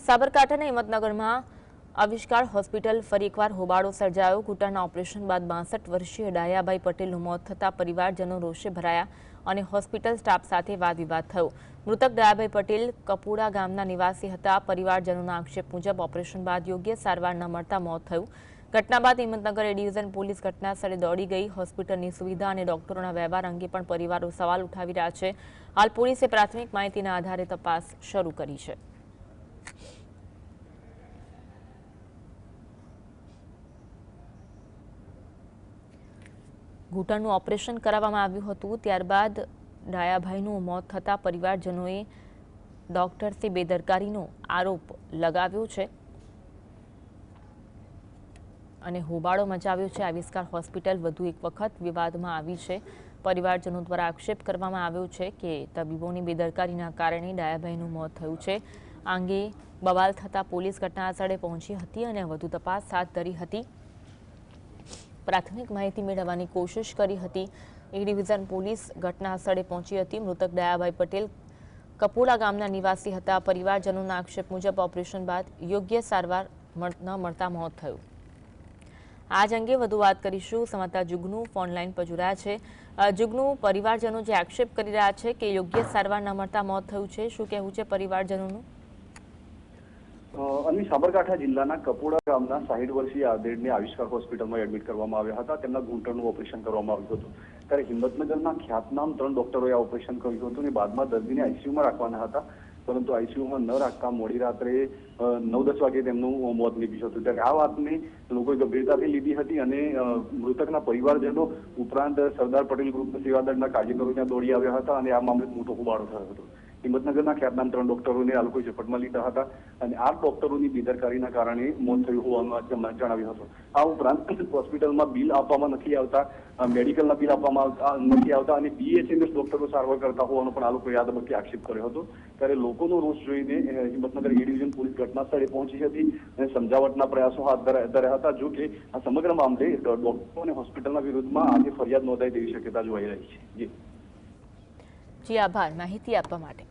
સાબરકાંઠાના હિંમતનગરમાં આવિષ્કાર હોસ્પિટલ ફરી એકવાર હોબાળો સર્જાયો। ઘૂંટણના ઓપરેશન બાદ 62 વર્ષીય ડાયાભાઈ પટેલનું મોત થતાં પરિવારજનો રોષે ભરાયા અને હોસ્પિટલ સ્ટાફ સાથે વાદવિવાદ થયો। મૃતક ડાયાભાઈ પટેલ કપુડા ગામના નિવાસી હતા। પરિવારજનોના આક્ષેપ મુજબ ઓપરેશન બાદ યોગ્ય સારવાર ન મળતા મોત થયું। ઘટના બાદ હિંમતનગર એ ડિવિઝન પોલીસ ઘટનાસ્થળે દોડી ગઈ। હોસ્પિટલની સુવિધા અને ડોક્ટરોના વ્યવહાર અંગે પણ પરિવારો સવાલ ઉઠાવી રહ્યા છે। હાલ પોલીસે પ્રાથમિક માહિતીના આધારે તપાસ શરૂ કરી છે। ઘૂંટણનું ઓપરેશન કરાવવામાં આવ્યું હતું, ત્યારબાદ ડાયાભાઈનું મોત થતાં પરિવારજનોએ ડોક્ટર્સે બેદરકારીનો આરોપ લગાવ્યો છે અને હોબાળો મચાવ્યો છે। આવિષ્કાર હોસ્પિટલ વધુ એક વખત વિવાદમાં આવી છે। પરિવારજનો દ્વારા આક્ષેપ કરવામાં આવ્યો છે કે તબીબોની બેદરકારીના કારણે ડાયાભાઈનું મોત થયું છે। આ અંગે બવાલ થતાં પોલીસ ઘટનાસ્થળે પહોંચી હતી અને વધુ તપાસ હાથ ધરી હતી। પ્રાથમિક માહિતી મેળવવાની કોશિશ કરી હતી। એ ડિવિઝન પોલીસ ઘટનાસ્થળે પહોંચી હતી। મૃતક ડાયાભાઈ પટેલ કપોડા ગામના નિવાસી હતા। પરિવારજનોના આક્ષેપ મુજબ ઓપરેશન બાદ યોગ્ય સારવાર ન મળતા મોત થયું। આજ અંગે વધુ વાત કરીશું। સમાતા જુગનુ ફોનલાઈન પર જોડાયા છે। જુગનુ, પરિવારજનો જે આક્ષેપ કરી રહ્યા છે કે યોગ્ય સારવાર ન મળતા મોત થયું છે, શું કહેવું છે પરિવારજનોનું? અને સાબરકાંઠા જિલ્લાના કપોડા ગામના 60 વર્ષીય આદેડને આવિષ્કાર હોસ્પિટલમાં એડમિટ કરવામાં આવ્યા હતા। તેમના ઘૂંટણનું ઓપરેશન કરવામાં આવ્યું હતું। ત્યારે હિંમતનગરના ખ્યાતનામ 3 ડોક્ટરોએ આ ઓપરેશન કર્યું હતું અને બાદમાં દર્દીને આઈસીયુમાં રાખવાના હતા, પરંતુ આઈસીયુમાં ન રાખતા મોડી રાત્રે 9-10 વાગે તેમનું મોત નીપજ્યું હતું। ત્યારે આ વાતને લોકોએ ગંભીરતાથી લીધી હતી અને મૃતકના પરિવારજનો ઉપરાંત સરદાર પટેલ ગ્રુપ સેવાદળના કાર્યકરો ત્યાં દોડી આવ્યા હતા અને આ મામલે મોટો હોબાળો થયો હતો। હિંમતનગરના ખ્યાતનામ 3 ડોક્ટરોને આ લોકોએ ઝપટમાં લીધા હતા અને આ ડોક્ટરોની બેદરકારીના કારણે મોત થયું હોવાનું જણાવ્યું હતું। આ ઉપરાંત હોસ્પિટલમાં બિલ આપવામાં નથી આવતા, મેડિકલના બિલ આપવામાં નથી આવતા અને બીએસએમએસ ડોક્ટરો સારવાર કરતા હોવાનો પણ આ લોકોએ આ તબક્કે આક્ષેપ કર્યો હતો। ત્યારે લોકોનો રોષ જોઈને હિંમતનગર એ ડિવિઝન પોલીસ ઘટનાસ્થળે પહોંચી હતી અને સમજાવટના પ્રયાસો હાથ ધર્યા હતા। જો કે આ સમગ્ર મામલે ડોક્ટરો અને હોસ્પિટલના વિરુદ્ધમાં આજે ફરિયાદ નોંધાય તેવી શક્યતા જોવાઈ રહી છે। જી, આભાર માહિતી આપવા માટે।